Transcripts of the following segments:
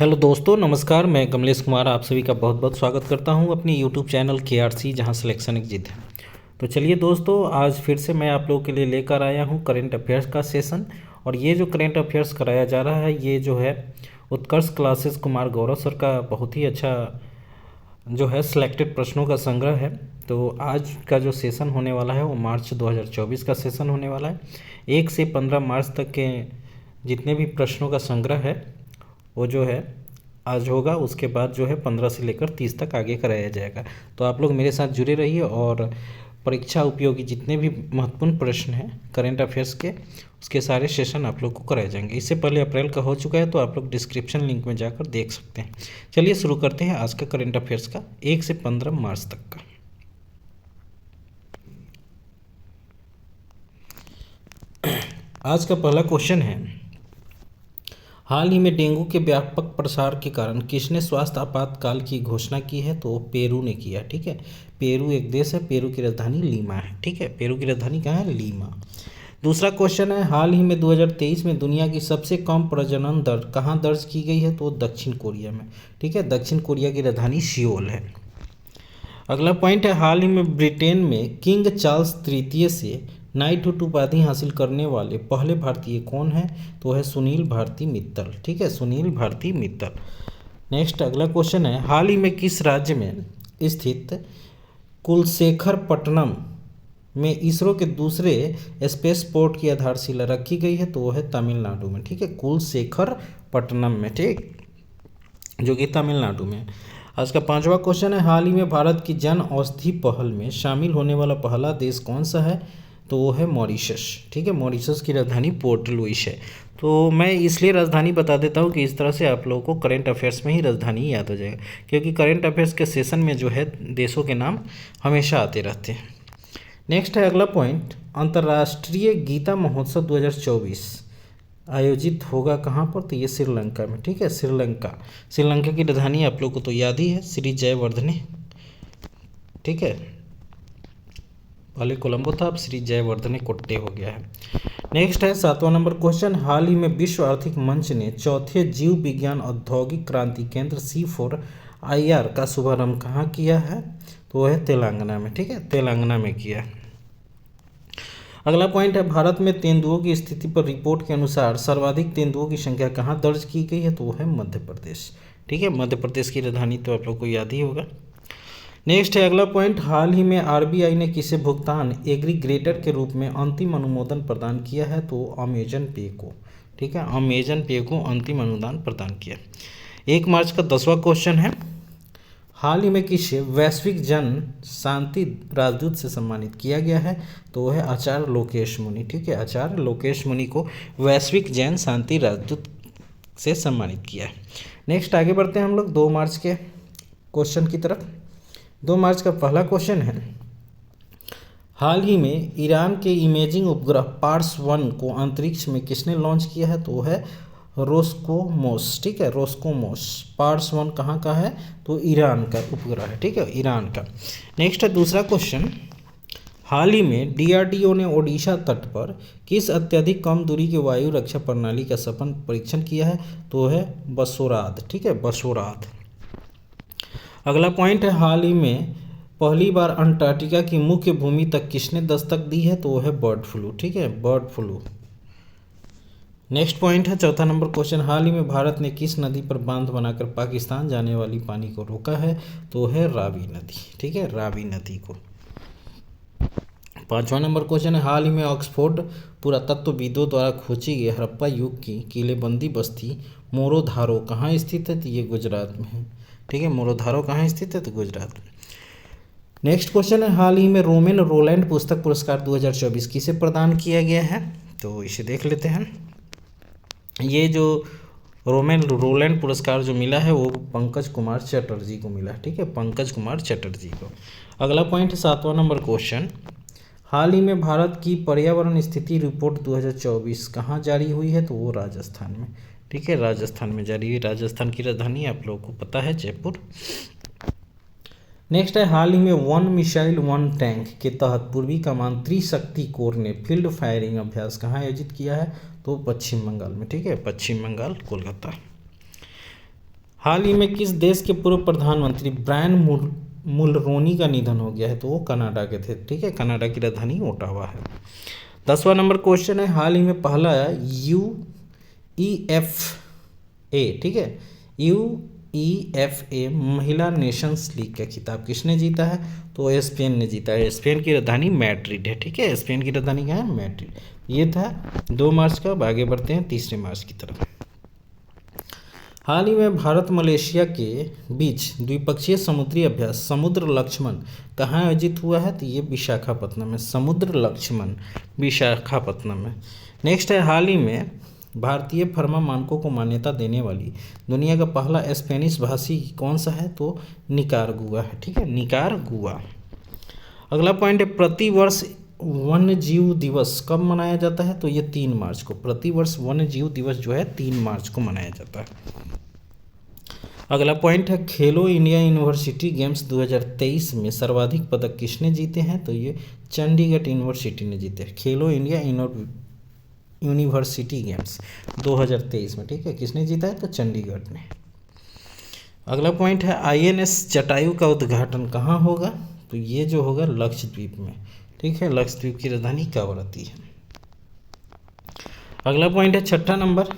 Hello दोस्तों, नमस्कार। मैं कमलेश कुमार आप सभी का बहुत बहुत स्वागत करता हूं अपनी यूट्यूब चैनल KRC, जहां सिलेक्शन एक जिद है। तो चलिए दोस्तों, आज फिर से मैं आप लोगों के लिए लेकर आया हूं करेंट अफेयर्स का सेशन। और ये जो करेंट अफेयर्स कराया जा रहा है, ये जो है उत्कर्ष क्लासेस कुमार गौरव सर का बहुत ही अच्छा जो है सिलेक्टेड प्रश्नों का संग्रह है। तो आज का जो सेशन होने वाला है वो मार्च 2024 का सेशन होने वाला है। 1 से 15 मार्च तक के जितने भी प्रश्नों का संग्रह है वो जो है आज होगा। उसके बाद जो है 15 से लेकर 30 तक आगे कराया जाएगा। तो आप लोग मेरे साथ जुड़े रहिए और परीक्षा उपयोगी जितने भी महत्वपूर्ण प्रश्न हैं करेंट अफेयर्स के, उसके सारे सेशन आप लोग को कराए जाएंगे। इससे पहले अप्रैल का हो चुका है, तो आप लोग डिस्क्रिप्शन लिंक में जाकर देख सकते हैं। चलिए शुरू करते हैं आज का करेंट अफेयर्स का 1 से 15 मार्च तक का। आज का पहला क्वेश्चन है, हाल ही में डेंगू के व्यापक प्रसार के कारण किसने स्वास्थ्य आपातकाल की घोषणा की है? तो पेरू ने किया। ठीक है, पेरू एक देश है, पेरू की राजधानी लीमा है। ठीक है, पेरू की राजधानी कहाँ है? लीमा। दूसरा क्वेश्चन है, हाल ही में 2023 में दुनिया की सबसे कम प्रजनन दर कहाँ दर्ज की गई है? तो दक्षिण कोरिया में। ठीक है, दक्षिण कोरिया की राजधानी सियोल है। अगला पॉइंट है, हाल ही में ब्रिटेन में किंग चार्ल्स तृतीय से नाइटहुड उपाधि हासिल करने वाले पहले भारतीय कौन है? तो है सुनील भारती मित्तल। ठीक है, सुनील भारती मित्तल। नेक्स्ट अगला क्वेश्चन है, हाल ही में किस राज्य में स्थित कुलशेखरपट्टनम में इसरो के दूसरे स्पेस पोर्ट की आधारशिला रखी गई है? तो वो है तमिलनाडु में। ठीक है, कुलशेखरपट्टनम में, ठीक, जो कि तमिलनाडु में। आज का पांचवा क्वेश्चन है, हाल ही में भारत की जन औषधि पहल में शामिल होने वाला पहला देश कौन सा है? तो वो है मॉरिशस। ठीक है, मॉरिशस की राजधानी पोर्ट लुइस है। तो मैं इसलिए राजधानी बता देता हूँ कि इस तरह से आप लोगों को करेंट अफेयर्स में ही राजधानी याद हो जाएगा, क्योंकि करेंट अफेयर्स के सेशन में जो है देशों के नाम हमेशा आते रहते हैं। नेक्स्ट है अगला पॉइंट, अंतर्राष्ट्रीय गीता महोत्सव 2024 आयोजित होगा कहाँ पर? तो ये श्रीलंका में। ठीक है, श्रीलंका की राजधानी आप लोग को तो याद ही है, श्री जयवर्धने। ठीक है, पहले कोलंबो था, अब श्री जयवर्धने कोट्टे हो गया है। नेक्स्ट है 7वां नंबर क्वेश्चन, हाल ही में विश्व आर्थिक मंच ने चौथे जीव विज्ञान औद्योगिक क्रांति केंद्र C4IR का शुभारंभ कहाँ किया है? तो वह है तेलंगाना में। ठीक है, तेलंगाना में किया। अगला पॉइंट है, भारत में तेंदुओं की स्थिति पर रिपोर्ट के अनुसार सर्वाधिक तेंदुओं की संख्या कहाँ दर्ज की गई है? तो वो है मध्य प्रदेश। ठीक है, मध्य प्रदेश की राजधानी तो आप लोग को याद ही होगा। नेक्स्ट है अगला पॉइंट, हाल ही में RBI ने किसे भुगतान एग्रीगेटर के रूप में अंतिम अनुमोदन प्रदान किया है? तो अमेजन पे को। ठीक है, अमेजन पे को अंतिम अनुदान प्रदान किया। 1 मार्च का 10वां क्वेश्चन है, हाल ही में किसे वैश्विक जन शांति राजदूत से सम्मानित किया गया है? तो वह है आचार्य लोकेश मुनि। ठीक है, आचार्य लोकेश मुनि को वैश्विक जैन शांति राजदूत से सम्मानित किया है। नेक्स्ट आगे बढ़ते हैं हम लोग 2 मार्च के क्वेश्चन की तरफ। 2 मार्च का पहला क्वेश्चन है, हाल ही में ईरान के इमेजिंग उपग्रह पार्स-1 को अंतरिक्ष में किसने लॉन्च किया है? तो है रोस्कोमोस। ठीक है, रोस्कोमोस। पार्स-1 कहाँ का है? तो ईरान का उपग्रह है। ठीक है, ईरान का। नेक्स्ट है दूसरा क्वेश्चन, हाल ही में DRDO ने ओडिशा तट पर किस अत्यधिक कम दूरी की वायु रक्षा प्रणाली का सफल परीक्षण किया है? तो है बसोराद। ठीक है, बसोराद। अगला पॉइंट है, हाल ही में पहली बार अंटार्कटिका की मुख्य भूमि तक किसने दस्तक दी है? तो वो है बर्ड फ्लू। ठीक है, बर्ड फ्लू। नेक्स्ट पॉइंट है 4था नंबर क्वेश्चन, हाल ही में भारत ने किस नदी पर बांध बनाकर पाकिस्तान जाने वाली पानी को रोका है? तो है रावी नदी। ठीक है, रावी नदी को। 5वां नंबर क्वेश्चन है, हाल ही में ऑक्सफोर्ड पुरातत्वविदों द्वारा खोजी गई हड़प्पा युग की किलेबंदी बस्ती मोरोधारो कहाँ स्थित है? तो ये गुजरात में है। ठीक है, मोरोधारो कहाँ स्थित है? तो गुजरात में। नेक्स्ट क्वेश्चन है, हाल ही में रोमेन रोलैंड पुस्तक पुरस्कार 2024 किसे प्रदान किया गया है? तो इसे देख लेते हैं। ये जो रोमेन रोलैंड पुरस्कार जो मिला है वो पंकज कुमार चटर्जी को मिला है। ठीक है, पंकज कुमार चटर्जी को। अगला पॉइंट है 7वां नंबर क्वेश्चन, हाल ही में भारत की पर्यावरण स्थिति रिपोर्ट 2024 कहाँ जारी हुई है? तो वो राजस्थान में। ठीक है, राजस्थान में जारी हुई। राजस्थान की राजधानी आप लोगों को पता है जयपुर। नेक्स्ट है, हाल ही में 1 मिसाइल 1 टैंक के तहत पूर्वी कमान त्रिशक्ति कोर ने फील्ड फायरिंग अभ्यास कहाँ आयोजित किया है? तो पश्चिम बंगाल में। ठीक है, पश्चिम बंगाल, कोलकाता। हाल ही में किस देश के पूर्व प्रधानमंत्री ब्रायन मुलरोनी का निधन हो गया है? तो वो कनाडा के थे, ठीक है। कनाडा की राजधानी ओटावा है। 10वां नंबर क्वेश्चन है, हाल ही में पहला UEFA, ठीक है, UEFA महिला नेशंस लीग का खिताब किसने जीता है? तो स्पेन ने जीता है। स्पेन की राजधानी मैड्रिड है, ठीक है। स्पेन की राजधानी क्या है? मैड्रिड। ये था 2 मार्च का। अब आगे बढ़ते हैं 3 मार्च की तरफ। हाल ही में भारत मलेशिया के बीच द्विपक्षीय समुद्री अभ्यास समुद्र लक्ष्मण कहाँ आयोजित हुआ है? तो ये विशाखापत्तनम में, समुद्र लक्ष्मण विशाखापत्तनम में। नेक्स्ट है, हाल ही में भारतीय फार्मा मानकों को मान्यता देने वाली दुनिया का पहला स्पेनिश भाषी कौन सा है? तो निकारागुआ है, ठीक है, निकारागुआ। अगला पॉइंट है, प्रतिवर्ष वन्य जीव दिवस कब मनाया जाता है? तो ये 3 मार्च को। प्रतिवर्ष वन्य जीव दिवस जो है 3 मार्च को मनाया जाता है। अगला पॉइंट है, खेलो इंडिया यूनिवर्सिटी गेम्स 2023 में सर्वाधिक पदक किसने जीते हैं? तो ये चंडीगढ़ यूनिवर्सिटी ने जीते हैं। खेलो इंडिया यूनिवर्सिटी गेम्स 2023 में, ठीक है, किसने जीता है? तो चंडीगढ़ ने। अगला पॉइंट है, INS जटायु का उद्घाटन कहाँ होगा? तो ये जो होगा लक्षद्वीप में, ठीक है। लक्षद्वीप की राजधानी कावरत्ती है। अगला पॉइंट है 6 नंबर,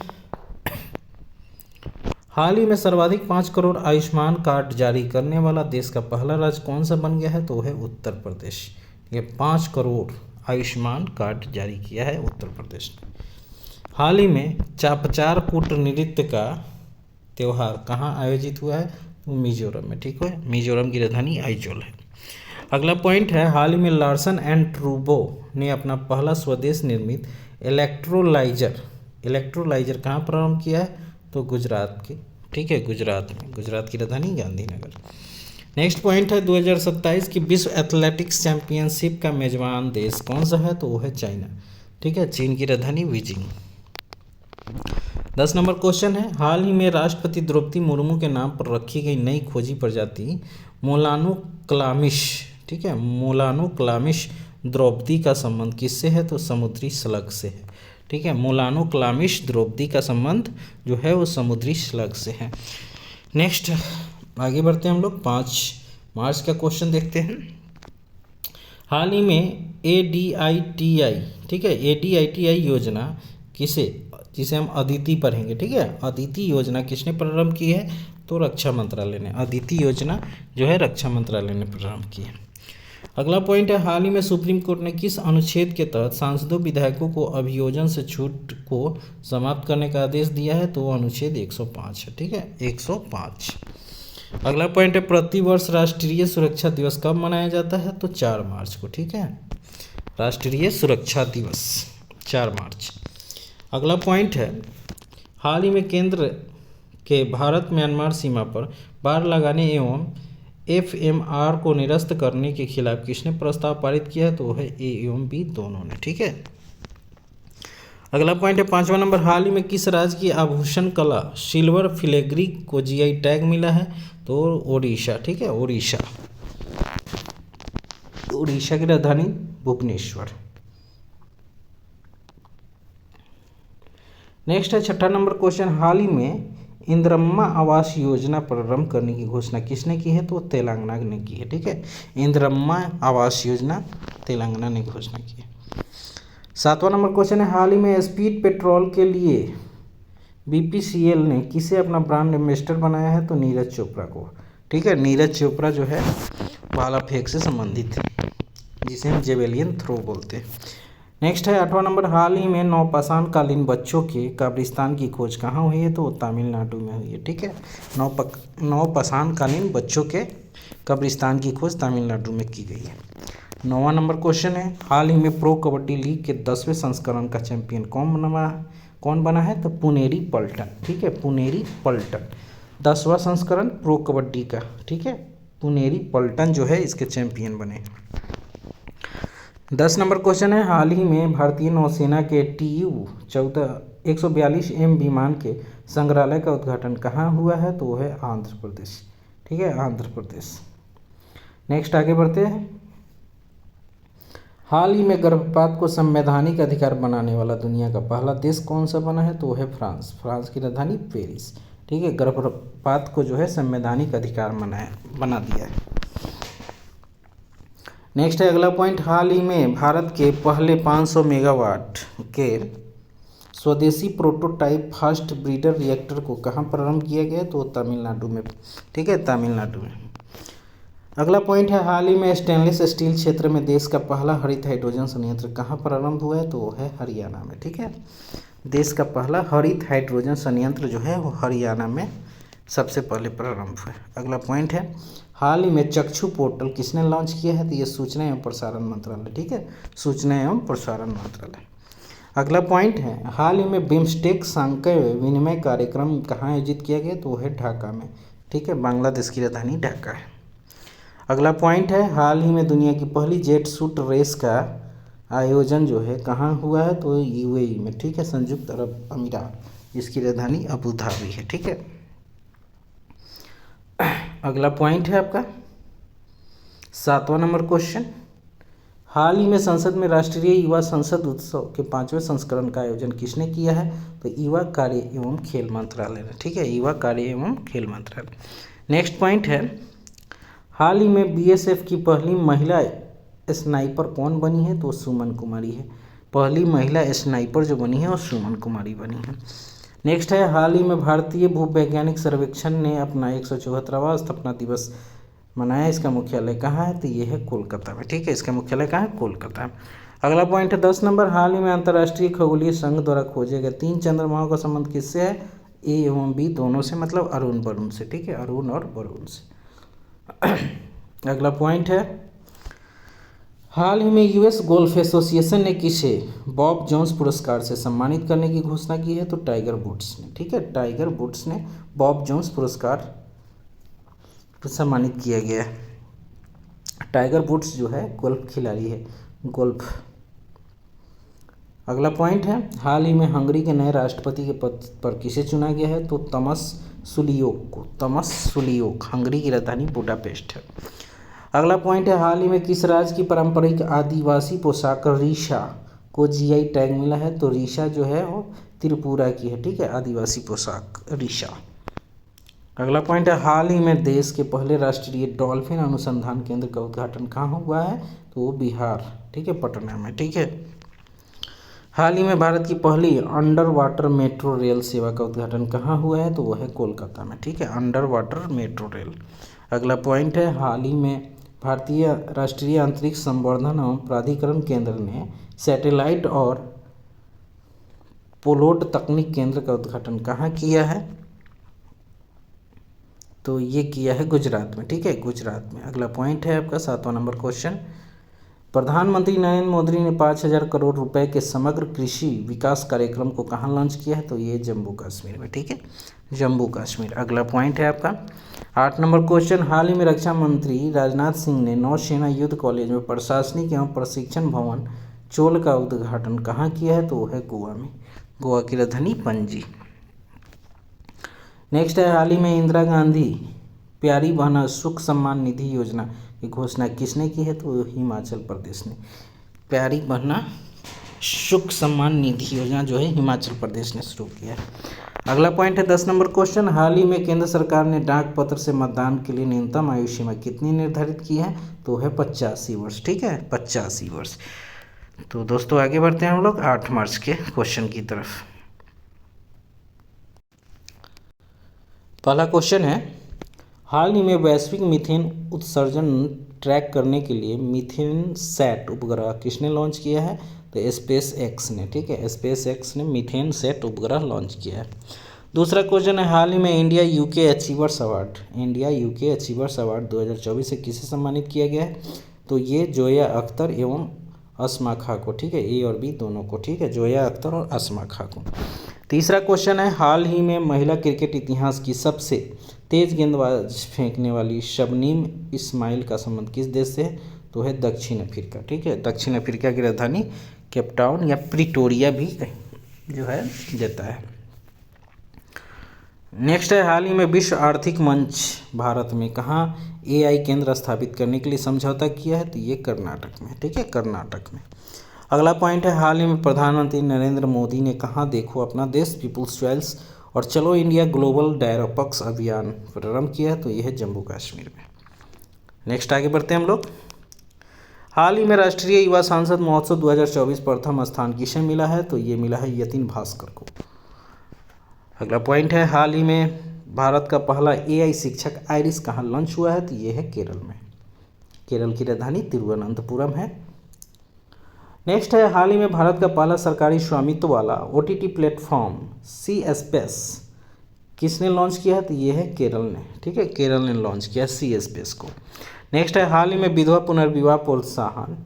हाल ही में सर्वाधिक 5 करोड़ आयुष्मान कार्ड जारी करने वाला देश का पहला राज्य कौन सा बन गया है? तो है उत्तर प्रदेश। ये 5 करोड़ आयुष्मान कार्ड जारी किया है उत्तर प्रदेश ने। हाल ही में चापचार कूट नृत्य का त्यौहार कहाँ आयोजित हुआ है? तो मिजोरम में, ठीक है। मिजोरम की राजधानी आइजोल है। अगला पॉइंट है, हाल ही में लार्सन एंड ट्रूबो ने अपना पहला स्वदेश निर्मित इलेक्ट्रोलाइजर कहाँ प्रारंभ किया है? तो गुजरात के, ठीक है, गुजरात में। गुजरात की राजधानी गांधीनगर। नेक्स्ट पॉइंट है, 2027 की विश्व एथलेटिक्स चैंपियनशिप का मेजबान देश कौन सा है? तो वो है चाइना, ठीक है। चीन की राजधानी बीजिंग। 10 नंबर क्वेश्चन है, हाल ही में राष्ट्रपति द्रौपदी मुर्मू के नाम पर रखी गई नई खोजी प्रजाति मोलानुक्लामिश, ठीक है, मोलानुक्लामिश द्रौपदी का संबंध किससे है? तो समुद्री स्लग से है, ठीक है। मोलानुक्लामिश द्रौपदी का संबंध जो है वो समुद्री स्लग से है। नेक्स्ट आगे बढ़ते हैं हम लोग 5 मार्च का क्वेश्चन देखते हैं। हाल ही में ADITI, ठीक है, ADITI योजना जिसे हम अदिति पढ़ेंगे, ठीक है। अदिति योजना किसने प्रारंभ की है? तो रक्षा मंत्रालय ने। अदिति योजना जो है रक्षा मंत्रालय ने प्रारंभ की है। अगला पॉइंट है, हाल ही में सुप्रीम कोर्ट ने किस अनुच्छेद के तहत सांसदों विधायकों को अभियोजन से छूट को समाप्त करने का आदेश दिया है? तो अनुच्छेद 105 है, ठीक है, 105। अगला पॉइंट है, प्रतिवर्ष राष्ट्रीय सुरक्षा दिवस कब मनाया जाता है? तो 4 मार्च को, ठीक है। राष्ट्रीय सुरक्षा दिवस 4 मार्च। अगला पॉइंट है, हाल ही में केंद्र के भारत म्यांमार सीमा पर बाड़ लगाने एवं FMR को निरस्त करने के खिलाफ किसने प्रस्ताव पारित किया है? तो है A एवं B दोनों ने, ठीक है। अगला पॉइंट है 5वां नंबर, हाल ही में किस राज्य की आभूषण कला सिल्वर फिलेग्री को GI टैग मिला है? तो ओडिशा, ठीक है, ओडिशा। ओडिशा की राजधानी भुवनेश्वर। नेक्स्ट है 6 नंबर क्वेश्चन, हाल ही में इंदिरम्मा आवास योजना प्रारंभ करने की घोषणा किसने की है? तो तेलंगाना ने की है, ठीक है। इंदिरम्मा आवास योजना तेलंगाना ने घोषणा की है। 7वां नंबर क्वेश्चन है, हाल ही में स्पीड पेट्रोल के लिए BPCL ने किसे अपना ब्रांड एम्बेसडर बनाया है? तो नीरज चोपड़ा को, ठीक है। नीरज चोपड़ा जो है भाला फेंक से संबंधित है, जिसे हम जेवेलियन थ्रो बोलते हैं। नेक्स्ट है 8वां नंबर, हाल ही में नवपाषाण कालीन बच्चों के कब्रिस्तान की खोज कहाँ हुई है? तो तमिलनाडु में हुई है, ठीक है। नवपाषाण कालीन बच्चों के कब्रिस्तान की खोज तमिलनाडु में की गई है। 9वां नंबर क्वेश्चन है, हाल ही में प्रो कबड्डी लीग के 10वें संस्करण का चैंपियन कौन बना है? तो पुनेरी पल्टन, ठीक है, पुनेरी पल्टन। 10वां संस्करण प्रो कबड्डी का, ठीक है, पुनेरी पल्टन जो है इसके चैंपियन बने। 10 नंबर क्वेश्चन है, हाल ही में भारतीय नौसेना के TU-142M विमान के संग्रहालय का उद्घाटन कहाँ हुआ है? तो वो है आंध्र प्रदेश, ठीक है, आंध्र प्रदेश। नेक्स्ट आगे बढ़ते हैं, हाल ही में गर्भपात को संवैधानिक अधिकार बनाने वाला दुनिया का पहला देश कौन सा बना है? तो वो है फ्रांस। फ्रांस की राजधानी पेरिस, ठीक है, गर्भपात को जो है संवैधानिक अधिकार बना दिया है। नेक्स्ट है अगला पॉइंट, हाल ही में भारत के पहले 500 मेगावाट के स्वदेशी प्रोटोटाइप फास्ट ब्रीडर रिएक्टर को कहाँ प्रारंभ किया गया, तो तमिलनाडु में, ठीक है, तमिलनाडु में। अगला पॉइंट है, हाल ही में स्टेनलेस स्टील क्षेत्र में देश का पहला हरित हाइड्रोजन संयंत्र कहाँ प्रारंभ हुआ है, तो वो है हरियाणा में, ठीक है। देश का पहला हरित हाइड्रोजन संयंत्र जो है वो हरियाणा में सबसे पहले प्रारंभ हुआ है। अगला पॉइंट है, हाल ही में चक्षु पोर्टल किसने लॉन्च किया है, तो ये सूचना एवं प्रसारण मंत्रालय, ठीक है, सूचना एवं प्रसारण मंत्रालय। अगला पॉइंट है, हाल ही में बिम्स्टेक सांख्य विनिमय कार्यक्रम कहाँ आयोजित किया गया, तो वो है ढाका में, ठीक है, बांग्लादेश की राजधानी ढाका है। अगला पॉइंट है, हाल ही में दुनिया की पहली जेट सूट रेस का आयोजन जो है कहाँ हुआ है, तो यूएई में, ठीक है, संयुक्त अरब अमीरात, जिसकी राजधानी अबू धाबी है, ठीक है। अगला पॉइंट है आपका 7वां नंबर क्वेश्चन, हाल ही में संसद में राष्ट्रीय युवा संसद उत्सव के 5वें संस्करण का आयोजन किसने किया है, तो युवा कार्य एवं खेल मंत्रालय ने, ठीक है, युवा कार्य एवं खेल मंत्रालय। नेक्स्ट पॉइंट है, हाल ही में बीएसएफ की पहली महिला स्नाइपर कौन बनी है, तो सुमन कुमारी है। पहली महिला स्नाइपर जो बनी है वो सुमन कुमारी बनी है। नेक्स्ट है, हाल ही में भारतीय भूवैज्ञानिक सर्वेक्षण ने अपना 174वां स्थापना दिवस मनाया, इसका मुख्यालय कहाँ है, तो ये है कोलकाता में, ठीक है, इसका मुख्यालय कहाँ है, कोलकाता में। अगला पॉइंट है 10 नंबर, हाल ही में अंतर्राष्ट्रीय खगोलीय संघ द्वारा खोजे गए 3 चंद्रमाओं का संबंध किससे है, ए एवं बी दोनों से, मतलब अरुण वरुण से, ठीक है, अरुण और वरुण से। अगला पॉइंट है, हाल ही में यूएस गोल्फ एसोसिएशन ने किसे बॉब जोन्स पुरस्कार से सम्मानित करने की घोषणा की है, तो टाइगर वुड्स ने, ठीक है, टाइगर वुड्स ने बॉब जोन्स पुरस्कार सम्मानित किया गया है। टाइगर वुड्स जो है गोल्फ खिलाड़ी है, गोल्फ। अगला पॉइंट है, हाल ही में हंगरी के नए राष्ट्रपति के पद पर किसे चुना गया है, तो तमस सुलियोक को, तमस सुलियोक, हंगरी की राजधानी बुडापेस्ट है। अगला पॉइंट है, हाल ही में किस राज्य की पारंपरिक आदिवासी पोशाक रीशा को जीआई टैग मिला है, तो रीशा जो है वो त्रिपुरा की है, ठीक है, आदिवासी पोशाक रीशा। अगला पॉइंट है, हाल ही में देश के पहले राष्ट्रीय डॉल्फिन अनुसंधान केंद्र का उद्घाटन कहाँ हुआ है, तो वो बिहार, ठीक है, पटना में, ठीक है। हाल ही में भारत की पहली अंडर वाटर मेट्रो रेल सेवा का उद्घाटन कहाँ हुआ है, तो वो है कोलकाता में, ठीक है, अंडर वाटर मेट्रो रेल। अगला पॉइंट है, हाल ही में भारतीय राष्ट्रीय अंतरिक्ष संवर्धन एवं प्राधिकरण केंद्र ने सैटेलाइट और पोलोड तकनीक केंद्र का उद्घाटन कहाँ किया है, तो ये किया है गुजरात में, ठीक है, गुजरात में। अगला पॉइंट है आपका 7वां नंबर क्वेश्चन, प्रधानमंत्री नरेंद्र मोदी ने 5,000 करोड़ रुपए के समग्र कृषि विकास कार्यक्रम को कहाँ लॉन्च किया है, तो ये जम्मू कश्मीर में, ठीक है, जम्मू कश्मीर। अगला पॉइंट है आपका 8 नंबर क्वेश्चन, हाल ही में रक्षा मंत्री राजनाथ सिंह ने नौसेना युद्ध कॉलेज में प्रशासनिक एवं प्रशिक्षण भवन चोल का उद्घाटन कहाँ किया है, तो वो है गोवा में, गोवा की राजधानी पणजी। नेक्स्ट है, हाल ही में इंदिरा गांधी प्यारी बहना सुख सम्मान निधि योजना की घोषणा किसने की है, तो हिमाचल प्रदेश ने। प्यारी बहना सुख सम्मान निधि योजना जो है हिमाचल प्रदेश ने शुरू किया है। अगला पॉइंट है 10 नंबर क्वेश्चन, हाल ही में केंद्र सरकार ने डाक पत्र से मतदान के लिए न्यूनतम आयु सीमा कितनी निर्धारित की है, तो है 85 वर्ष, ठीक है, 85 वर्ष। तो दोस्तों आगे बढ़ते हैं हम लोग 8 मार्च के क्वेश्चन की तरफ। पहला क्वेश्चन है, हाल ही में वैश्विक मीथेन उत्सर्जन ट्रैक करने के लिए मीथेन सैट उपग्रह किसने लॉन्च किया है, तो स्पेस एक्स ने, ठीक है, स्पेस एक्स ने मीथेन सैट उपग्रह लॉन्च किया है। दूसरा क्वेश्चन है, हाल ही में इंडिया यूके अचीवर्स अवार्ड 2024 से किसे सम्मानित किया गया है, तो ये जोया अख्तर एवं अस्मा खां को, ठीक है, ए और बी दोनों को, ठीक है, जोया अख्तर और अस्मा खां को। तीसरा क्वेश्चन है, हाल ही में महिला क्रिकेट इतिहास की सबसे तेज गेंदबाज फेंकने वाली शबनीम इस्माइल का संबंध किस देश से है, तो है दक्षिण अफ्रीका, ठीक है, दक्षिण अफ्रीका की राजधानी केपटाउन या प्रिटोरिया भी जो है देता है। नेक्स्ट है, हाल ही में विश्व आर्थिक मंच भारत में कहाँ एआई केंद्र स्थापित करने के लिए समझौता किया है, तो ये कर्नाटक में, ठीक है, कर्नाटक में। अगला पॉइंट है, हाल ही में प्रधानमंत्री नरेंद्र मोदी ने कहाँ देखो अपना देश पीपुल्स चॉइस और चलो इंडिया ग्लोबल डायरोपक्स अभियान प्रारंभ किया है, तो ये है जम्मू कश्मीर में। नेक्स्ट आगे बढ़ते हैं हम लोग। हाल ही में राष्ट्रीय युवा सांसद महोत्सव 2024 प्रथम स्थान किसे मिला है, तो ये मिला है यतिन भास्कर को। अगला पॉइंट है, हाल ही में भारत का पहला AI शिक्षक आइरिस कहाँ लॉन्च हुआ है, तो ये है केरल में। केरल की राजधानी तिरुवनंतपुरम है। नेक्स्ट है, हाल ही में भारत का पहला सरकारी स्वामित्व वाला OTT प्लेटफॉर्म सी स्पेस किसने लॉन्च किया है, तो ये है केरल ने। ठीक है, केरल ने लॉन्च किया सी स्पेस को। नेक्स्ट है, हाल ही में विधवा पुनर्विवाह प्रोत्साहन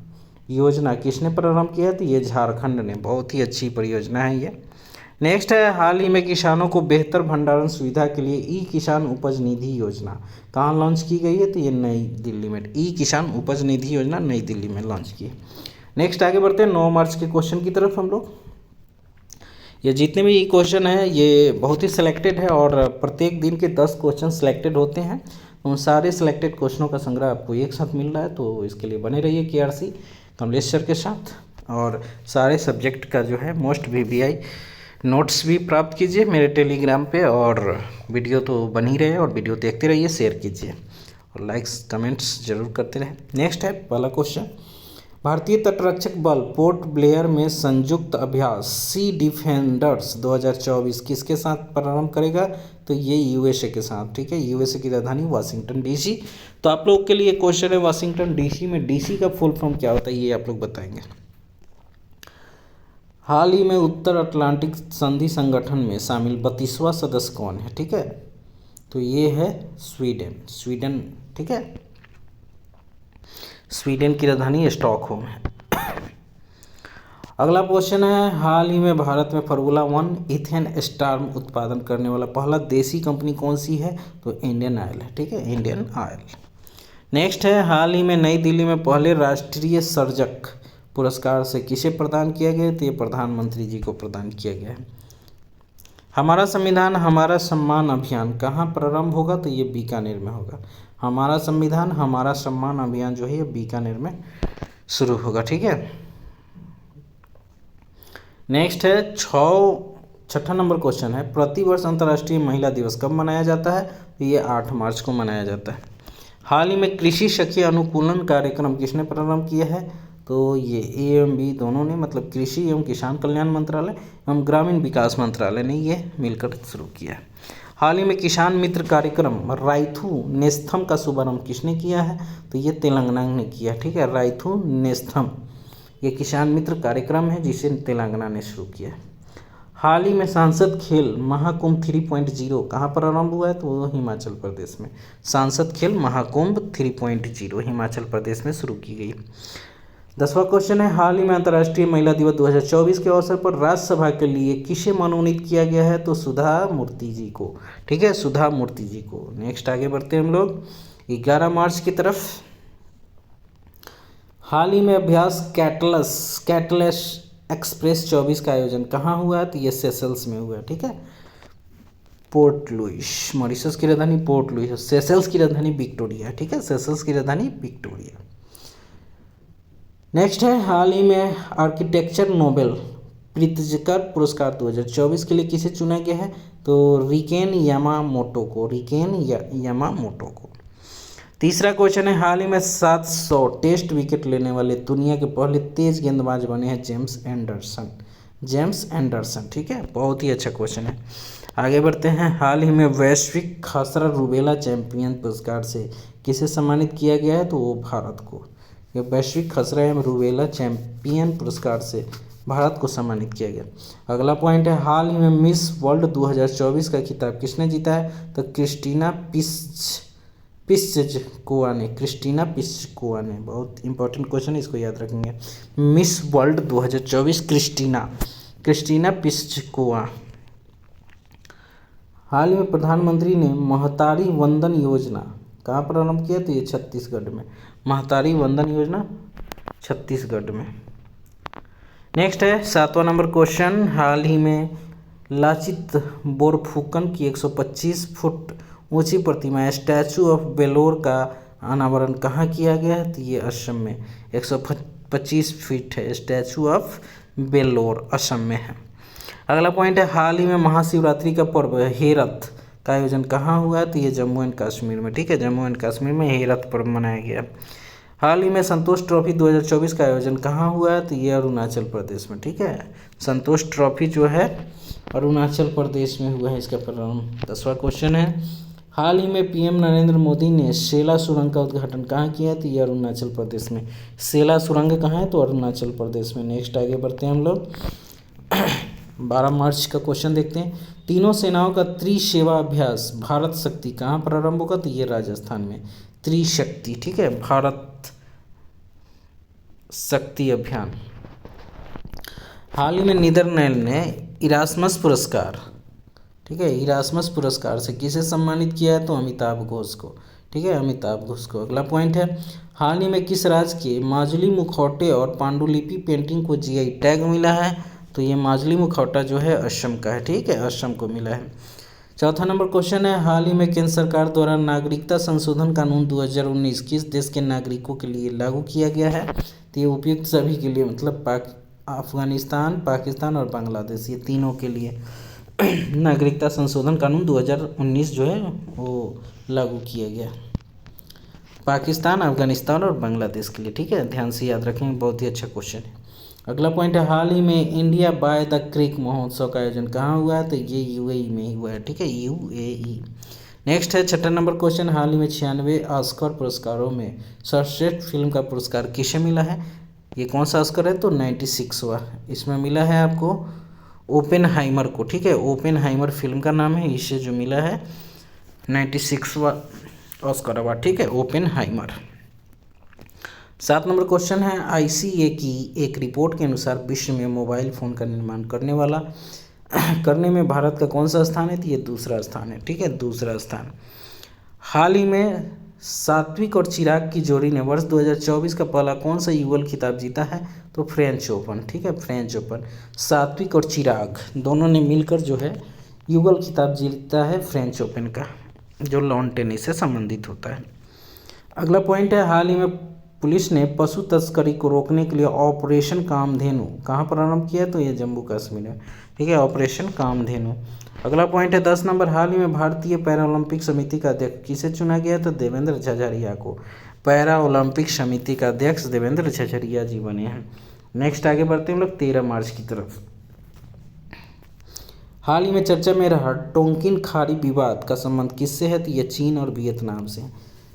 योजना किसने प्रारंभ किया है, तो ये झारखंड ने। बहुत ही अच्छी परियोजना है ये। नेक्स्ट है, हाल ही में किसानों को बेहतर भंडारण सुविधा के लिए ई किसान उपज निधि योजना कहाँ लॉन्च की गई है, तो ये नई दिल्ली में। ई किसान उपज निधि योजना नई दिल्ली में लॉन्च की है। नेक्स्ट आगे बढ़ते हैं 9 मार्च के क्वेश्चन की तरफ हम लोग। ये जितने भी क्वेश्चन हैं ये बहुत ही सिलेक्टेड है और प्रत्येक दिन के 10 क्वेश्चन सिलेक्टेड होते हैं। उन सारे सिलेक्टेड क्वेश्चनों का संग्रह आपको एक साथ मिल रहा है, तो इसके लिए बने रहिए KRC कमलेश सर के साथ। और सारे सब्जेक्ट का जो है मोस्ट VBI नोट्स भी प्राप्त कीजिए मेरे टेलीग्राम पे। और वीडियो तो बन ही रहे और वीडियो देखते रहिए, शेयर कीजिए और लाइक्स कमेंट्स जरूर करते रहें। नेक्स्ट है पहला क्वेश्चन, भारतीय तटरक्षक बल पोर्ट ब्लेयर में संयुक्त अभ्यास सी डिफेंडर्स 2024 किसके साथ प्रारंभ करेगा, तो ये USA के साथ। ठीक है, USA की राजधानी वाशिंगटन DC। तो आप लोग के लिए क्वेश्चन है, वाशिंगटन DC में DC का फुल फॉर्म क्या होता है, ये आप लोग बताएंगे। हाल ही में उत्तर अटलांटिक संधि संगठन में शामिल 32वां सदस्य कौन है, ठीक है, तो ये है स्वीडन। ठीक है, स्वीडन की राजधानी स्टॉकहोम है। अगला क्वेश्चन है, हाल ही में भारत में फार्मूला 1 इथेन स्टार्म उत्पादन करने वाला पहला देसी कंपनी कौन सी है, तो इंडियन ऑयल है। ठीक है, इंडियन ऑयल। नेक्स्ट है, हाल ही में नई दिल्ली में पहले राष्ट्रीय सर्जक पुरस्कार से किसे प्रदान किया गया, तो ये प्रधानमंत्री जी को प्रदान किया गया है। हमारा संविधान हमारा सम्मान अभियान कहाँ प्रारंभ होगा, तो ये बीकानेर में होगा। हमारा संविधान हमारा सम्मान अभियान जो है ये बीकानेर में शुरू होगा। ठीक है, नेक्स्ट है छठा नंबर क्वेश्चन है, प्रतिवर्ष अंतर्राष्ट्रीय महिला दिवस कब मनाया जाता है, तो ये 8 मार्च को मनाया जाता है। हाल ही में कृषि सखी अनुकूलन कार्यक्रम किसने प्रारंभ किया है, तो ये A एवं B दोनों ने, मतलब कृषि एवं किसान कल्याण मंत्रालय एवं ग्रामीण विकास मंत्रालय ने ये मिलकर शुरू किया है। हाल ही में किसान मित्र कार्यक्रम राइथू नेस्थम का शुभारंभ किसने किया है, तो ये तेलंगाना ने किया। ठीक है, राइथू नेस्थम ये किसान मित्र कार्यक्रम है जिसे तेलंगाना ने शुरू किया है। हाल ही में सांसद खेल महाकुंभ 3.0 कहाँ प्रारंभ हुआ है, तो वो हिमाचल प्रदेश में। सांसद खेल महाकुंभ 3.0 हिमाचल प्रदेश में शुरू की गई। 10वां क्वेश्चन है, हाल ही में अंतर्राष्ट्रीय महिला दिवस 2024 के अवसर पर राज्यसभा के लिए किसे मनोनीत किया गया है, तो सुधा मूर्ति जी को। ठीक है, सुधा मूर्ति जी को। नेक्स्ट आगे बढ़ते हैं हम लोग 11 मार्च की तरफ। हाल ही में अभ्यास कैटलस एक्सप्रेस 24 का आयोजन कहाँ हुआ है, तो ये सेशल्स में हुआ है। ठीक है, पोर्ट लुइस, मॉरिशस की राजधानी पोर्ट लुइस, सेशल्स की राजधानी विक्टोरिया। ठीक है, सेशल्स की राजधानी विक्टोरिया। नेक्स्ट है, हाल ही में आर्किटेक्चर नोबेल प्रित्जकर पुरस्कार 2024 के लिए किसे चुना गया है, तो रिकेन यामामोटो को। तीसरा क्वेश्चन है, हाल ही में 700 टेस्ट विकेट लेने वाले दुनिया के पहले तेज गेंदबाज बने हैं जेम्स एंडरसन। ठीक है, बहुत ही अच्छा क्वेश्चन है। आगे बढ़ते हैं, हाल ही में वैश्विक खसरा रूबेला चैंपियन पुरस्कार से किसे सम्मानित किया गया है, तो वो भारत को। ये वैश्विक खसरा एवं रूबेला चैंपियन पुरस्कार से भारत को सम्मानित किया गया। अगला पॉइंट है, हाल ही में मिस वर्ल्ड 2024 का खिताब किसने जीता है, तो क्रिस्टीना पिस्चकोवा ने। बहुत इंपॉर्टेंट क्वेश्चन है, इसको याद रखेंगे। Miss world 2024 Kristina Pyszkova. हाल ही में प्रधानमंत्री ने महतारी वंदन योजना कहाँ प्रारंभ किया, तो ये छत्तीसगढ़ में। महतारी वंदन योजना छत्तीसगढ़ में। नेक्स्ट है 7वां नंबर क्वेश्चन, हाल ही में लाचित बोरफुकन की 125 फुट ऊंची प्रतिमा स्टैचू ऑफ बेलोर का अनावरण कहाँ किया गया है, तो ये असम में 125 फीट है। स्टैचू ऑफ बेलोर असम में है। अगला पॉइंट है हाल ही में महाशिवरात्रि का पर्व हेरथ का आयोजन कहाँ हुआ है, तो ये जम्मू एंड कश्मीर में, ठीक है, जम्मू एंड कश्मीर में हेरथ पर्व मनाया गया। हाल ही में संतोष ट्रॉफी 2024 का आयोजन कहाँ हुआ है, तो ये अरुणाचल प्रदेश में, ठीक है, संतोष ट्रॉफी जो है अरुणाचल प्रदेश में हुआ है इसका प्रारंभ। 10वां क्वेश्चन है हाल ही में पीएम नरेंद्र मोदी ने सेला सुरंग का उद्घाटन कहाँ किया, तो ये अरुणाचल प्रदेश में। सेला सुरंग कहाँ है, तो अरुणाचल प्रदेश में। नेक्स्ट आगे बढ़ते हैं हम लोग 12 मार्च का क्वेश्चन देखते हैं। तीनों सेनाओं का त्रिसेवा अभ्यास भारत शक्ति कहाँ प्रारंभ होगा, तो ये राजस्थान में त्रिशक्ति, ठीक है, भारत शक्ति अभियान। हाल ही में नीदरलैंड ने इरास्मस पुरस्कार, ठीक है, इरास्मस पुरस्कार से किसे सम्मानित किया है, तो अमिताभ घोष को, ठीक है, अमिताभ घोष को। अगला पॉइंट है हाल ही में किस राज्य के माजुली मुखौटे और पांडुलिपि पेंटिंग को जीआई टैग मिला है, तो ये माजुली मुखौटा जो है असम का है, ठीक है, असम को मिला है। चौथा नंबर क्वेश्चन है हाल ही में केंद्र सरकार द्वारा नागरिकता संशोधन कानून 2019 किस देश के नागरिकों के लिए लागू किया गया है, तो ये उपयुक्त सभी के लिए, मतलब अफगानिस्तान, पाकिस्तान और बांग्लादेश, ये तीनों के लिए नागरिकता संशोधन कानून 2019 जो है वो लागू किया गया, पाकिस्तान, अफगानिस्तान और बांग्लादेश के लिए, ठीक है, ध्यान से याद रखेंगे, बहुत ही अच्छा क्वेश्चन है। अगला पॉइंट है हाल ही में इंडिया बाय द क्रिक महोत्सव का आयोजन कहाँ हुआ है, तो ये यूएई में ही हुआ है, ठीक है, यूएई। नेक्स्ट है 6वां नंबर क्वेश्चन हाल ही में 96 ऑस्कर पुरस्कारों में सर्वश्रेष्ठ फिल्म का पुरस्कार किसे मिला है, ये कौन सा ऑस्कर है, तो 96वां इसमें मिला है आपको ओपेनहाइमर को, ठीक है, ओपेनहाइमर फिल्म का नाम है, इसे जो मिला है 96वां ऑस्कर अवार्ड, ठीक है, ओपेनहाइमर। 7 नंबर क्वेश्चन है आईसीए की एक रिपोर्ट के अनुसार विश्व में मोबाइल फ़ोन का निर्माण करने में भारत का कौन सा स्थान है, तो ये दूसरा स्थान है, ठीक है, दूसरा स्थान। हाल ही में सात्विक और चिराग की जोड़ी ने वर्ष 2024 का पहला कौन सा युगल खिताब जीता है, तो फ्रेंच ओपन, ठीक है, फ्रेंच ओपन। सात्विक और चिराग दोनों ने मिलकर जो है युगल खिताब जीता है फ्रेंच ओपन का, जो लॉन टेनिस से संबंधित होता है। अगला पॉइंट है हाल ही में पुलिस ने पशु तस्करी को रोकने के लिए ऑपरेशन कामधेनु कहाँ प्रारंभ किया, तो ये जम्मू कश्मीर में, ठीक है, ऑपरेशन कामधेनु। अगला पॉइंट है 10 नंबर हाल ही में भारतीय पैरा ओलंपिक समिति का अध्यक्ष किसे चुना गया, तो देवेंद्र झझरिया को। पैरा ओलंपिक समिति का अध्यक्ष देवेंद्र झझरिया जी बने हैं। नेक्स्ट आगे बढ़ते हैं हम लोग 13 मार्च की तरफ। हाल ही में चर्चा में रहा टोंकिन खाड़ी विवाद का संबंध किससे है, तो ये चीन और वियतनाम से,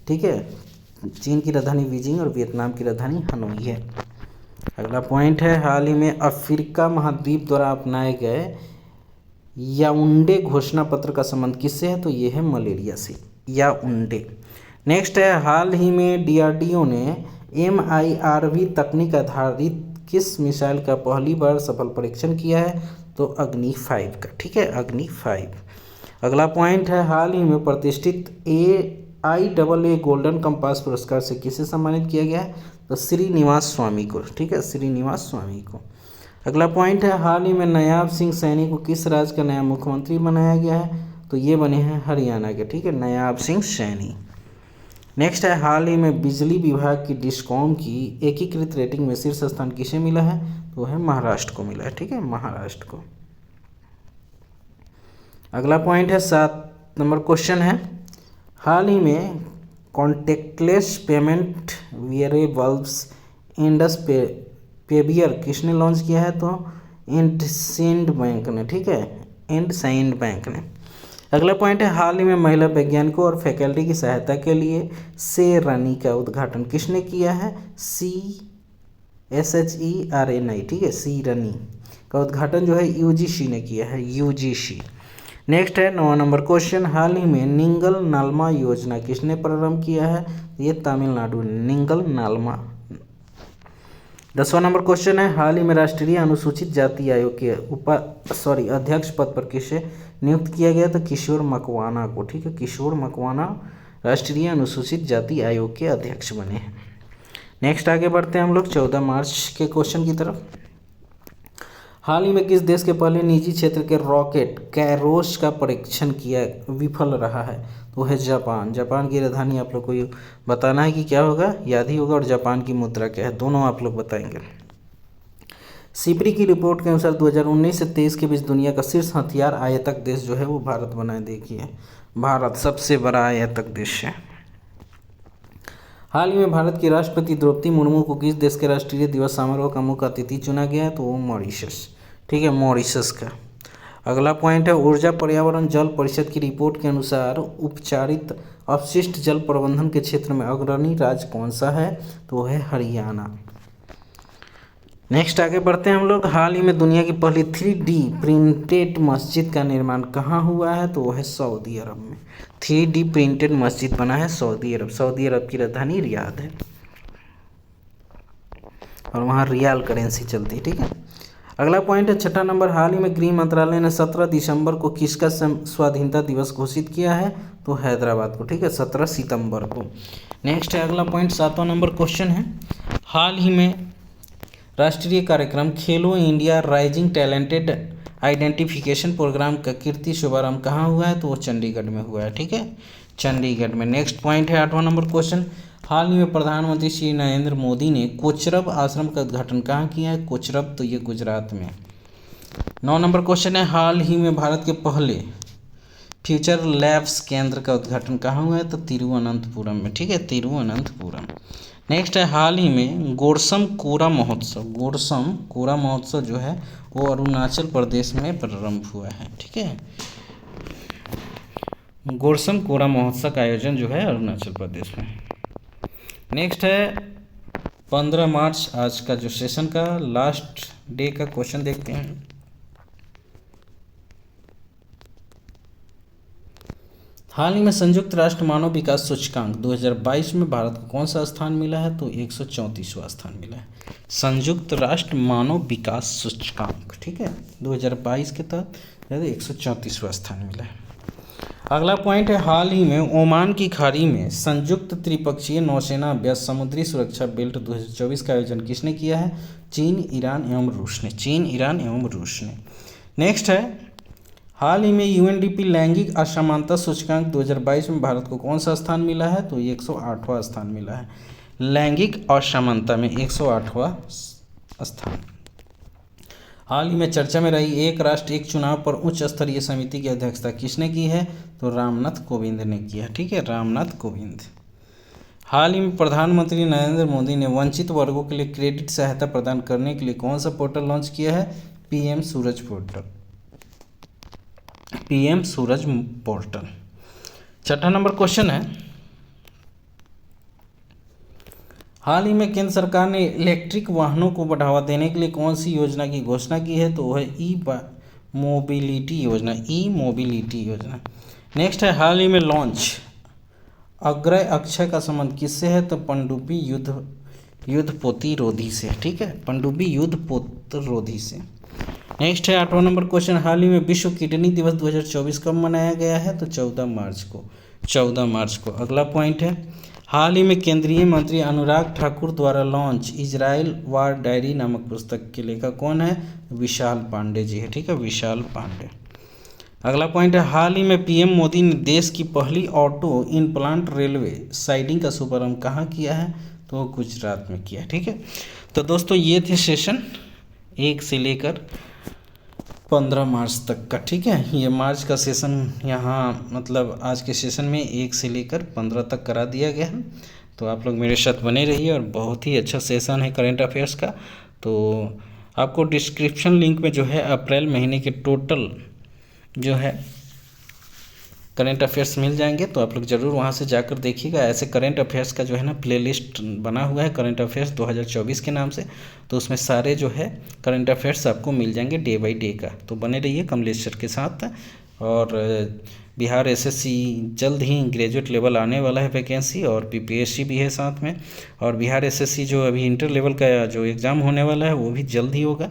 ठीक है, चीन की राजधानी बीजिंग और वियतनाम की राजधानी हनोई है। अगला पॉइंट है हाल ही में अफ्रीका महाद्वीप द्वारा अपनाए गए याउंडे घोषणा पत्र का संबंध किससे है, तो ये है मलेरिया से, याउंडे। नेक्स्ट है हाल ही में डीआरडीओ ने MIRV तकनीक आधारित किस मिसाइल का पहली बार सफल परीक्षण किया है, तो अग्नि 5 का, ठीक है, अग्नि 5। अगला पॉइंट है हाल ही में प्रतिष्ठित AIAA गोल्डन कंपास पुरस्कार से किसे सम्मानित किया गया है, तो श्रीनिवास स्वामी को, ठीक है, श्रीनिवास स्वामी को। अगला पॉइंट है हाल ही में नायाब सिंह सैनी को किस राज्य का नया मुख्यमंत्री बनाया गया है, तो ये बने हैं हरियाणा के, ठीक है, नायाब सिंह सैनी। नेक्स्ट है हाल ही में बिजली विभाग की डिस्कॉम की एकीकृत रेटिंग में शीर्ष स्थान किसे मिला है, तो वो है महाराष्ट्र को मिला है, ठीक है, महाराष्ट्र को। अगला पॉइंट है 7 नंबर क्वेश्चन है हाल ही में कॉन्टेक्टलेस पेमेंट वेरिएबल्स इंडस पेबियर किसने लॉन्च किया है, तो इंडसइंड बैंक ने, ठीक है, इंडसइंड बैंक ने। अगला पॉइंट है हाल ही में महिला वैज्ञानिकों और फैकल्टी की सहायता के लिए SHRNI का उद्घाटन किसने किया है, SHRNI, ठीक है, SHRNI का उद्घाटन जो है UGC ने किया है, UGC। नेक्स्ट है 9 नंबर क्वेश्चन हाल ही में निंगल नालमा योजना किसने प्रारंभ किया है, ये तमिलनाडु, निंगल नालमा। 10वां नंबर क्वेश्चन है हाल ही में राष्ट्रीय अनुसूचित जाति आयोग के अध्यक्ष पद पर किसे नियुक्त किया गया, तो किशोर मकवाना को, ठीक है, किशोर मकवाना राष्ट्रीय अनुसूचित जाति आयोग के अध्यक्ष बने हैं। नेक्स्ट आगे बढ़ते हैं हम लोग 14 मार्च के क्वेश्चन की तरफ। हाल ही में किस देश के पहले निजी क्षेत्र के रॉकेट कैरोस का परीक्षण किया विफल रहा है, तो है जापान। जापान की राजधानी आप लोग को बताना है कि क्या होगा, याद ही होगा, और जापान की मुद्रा क्या है, दोनों आप लोग बताएंगे। सिपरी की रिपोर्ट के अनुसार 2019 से 23 के बीच दुनिया का शीर्ष हथियार आयातक देश जो है वो भारत बना है। देखिए, भारत सबसे बड़ा आयातक देश है। हाल ही में भारत की राष्ट्रपति द्रौपदी मुर्मू को किस देश के राष्ट्रीय दिवस समारोह का मुख्य अतिथि चुना गया है? तो वो मॉरिशस, ठीक है, मॉरिशस का। अगला पॉइंट है, ऊर्जा पर्यावरण जल परिषद की रिपोर्ट के अनुसार उपचारित अपशिष्ट जल प्रबंधन के क्षेत्र में अग्रणी राज्य कौन सा है? तो वो है हरियाणा। नेक्स्ट आगे बढ़ते हैं हम लोग। हाल ही में दुनिया की पहली 3D प्रिंटेड मस्जिद का निर्माण कहाँ हुआ है? तो वो है सऊदी अरब में। 3D प्रिंटेड मस्जिद बना है सऊदी अरब। सऊदी अरब की राजधानी रियाद है और वहाँ रियाल करेंसी चलती है, ठीक है। अगला पॉइंट है, छठा नंबर, हाल ही में गृह मंत्रालय ने 17 दिसंबर को किसका स्वाधीनता दिवस घोषित किया है? तो हैदराबाद को, ठीक है, 17 सितंबर को। नेक्स्ट है अगला पॉइंट, 7वां नंबर क्वेश्चन है, हाल ही में राष्ट्रीय कार्यक्रम Khelo India rising talented identification programme का कीर्ति शुभारंभ कहाँ हुआ है? तो वो चंडीगढ़ में हुआ है, ठीक है, चंडीगढ़ में। नेक्स्ट पॉइंट है 8वां नंबर क्वेश्चन, हाल ही में प्रधानमंत्री श्री नरेंद्र मोदी ने कोचरब आश्रम का उद्घाटन कहाँ किया है? कोचरब, तो ये गुजरात में। 9 नंबर क्वेश्चन है, हाल ही में भारत के पहले फ्यूचर लैब्स केंद्र का उद्घाटन कहाँ हुआ है? तो तिरुवनंतपुरम में, ठीक है, तिरुवनंतपुरम। नेक्स्ट है, हाल ही में गोरसम कोरा महोत्सव जो है वो अरुणाचल प्रदेश में प्रारंभ हुआ है, ठीक है। गोरसम कोरा महोत्सव का आयोजन जो है अरुणाचल प्रदेश में। नेक्स्ट है 15 मार्च, आज का जो सेशन का लास्ट डे का क्वेश्चन देखते हैं। हाल ही में संयुक्त राष्ट्र मानव विकास सूचकांक 2022 में भारत को कौन सा स्थान मिला है? तो 134वां स्थान मिला है। संयुक्त राष्ट्र मानव विकास सूचकांक, ठीक है, 2022 के तहत 134वां स्थान मिला है। अगला पॉइंट है, हाल ही में ओमान की खाड़ी में संयुक्त त्रिपक्षीय नौसेना अभ्यास समुद्री सुरक्षा बेल्ट 2024 का आयोजन किसने किया है? चीन, ईरान एवं रूस ने। नेक्स्ट है, हाल ही में यूएनडीपी लैंगिक असमानता सूचकांक 2022 में भारत को कौन सा स्थान मिला है? तो 108वां स्थान मिला है। लैंगिक असमानता में 108वां स्थान। हाल ही में चर्चा में रही एक राष्ट्र एक चुनाव पर उच्च स्तरीय समिति की अध्यक्षता किसने की है? तो रामनाथ कोविंद ने किया, ठीक है, रामनाथ कोविंद। हाल ही में प्रधानमंत्री नरेंद्र मोदी ने वंचित वर्गों के लिए क्रेडिट सहायता प्रदान करने के लिए कौन सा पोर्टल लॉन्च किया है? पीएम सूरज पोर्टल। छठा नंबर क्वेश्चन है, हाल ही में केंद्र सरकार ने इलेक्ट्रिक वाहनों को बढ़ावा देने के लिए कौन सी योजना की घोषणा की है? तो वह है ई मोबिलिटी योजना। नेक्स्ट है, हाल ही में लॉन्च अग्रय अक्षय का संबंध किससे है? तो पनडुब्बी युद्धपोत रोधी से, ठीक है, पनडुब्बी युद्धपोत रोधी से। नेक्स्ट है 8वां नंबर क्वेश्चन, हाल ही में विश्व किडनी दिवस 2024 कब मनाया गया है? तो 14 मार्च को। अगला पॉइंट है, हाल ही में केंद्रीय मंत्री अनुराग ठाकुर द्वारा लॉन्च इजराइल वार डायरी नामक पुस्तक के लेखक कौन है? विशाल पांडे जी है, ठीक है, विशाल पांडे। अगला पॉइंट है, हाल ही में पीएम मोदी ने देश की पहली ऑटो इनप्लांट रेलवे साइडिंग का शुभारंभ कहाँ किया है? तो गुजरात में किया, ठीक है। तो दोस्तों ये थे सेशन 1 से लेकर 15 मार्च तक का, ठीक है। ये मार्च का सेशन यहाँ मतलब आज के सेशन में 1 से लेकर 15 तक करा दिया गया है। तो आप लोग मेरे साथ बने रहिए और बहुत ही अच्छा सेशन है करंट अफेयर्स का। तो आपको डिस्क्रिप्शन लिंक में जो है अप्रैल महीने के टोटल जो है करंट अफेयर्स मिल जाएंगे, तो आप लोग ज़रूर वहाँ से जाकर देखिएगा। ऐसे करंट अफेयर्स का जो है ना प्लेलिस्ट बना हुआ है करंट अफेयर्स 2024 के नाम से, तो उसमें सारे जो है करंट अफेयर्स आपको मिल जाएंगे डे बाय डे का। तो बने रहिए कमलेश सर के साथ। और बिहार एसएससी जल्द ही ग्रेजुएट लेवल आने वाला है वैकेंसी, और पीपीएससी भी है साथ में। और बिहार एसएससी जो अभी इंटर लेवल का जो एग्ज़ाम होने वाला है वो भी जल्द ही होगा।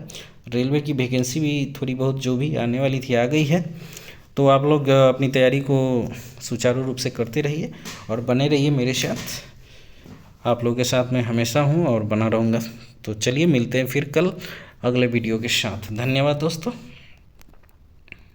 रेलवे की वैकेंसी भी थोड़ी बहुत जो भी आने वाली थी आ गई है। तो आप लोग अपनी तैयारी को सुचारू रूप से करते रहिए और बने रहिए मेरे साथ। आप लोगों के साथ मैं हमेशा हूँ और बना रहूँगा। तो चलिए मिलते हैं फिर कल अगले वीडियो के साथ। धन्यवाद दोस्तों।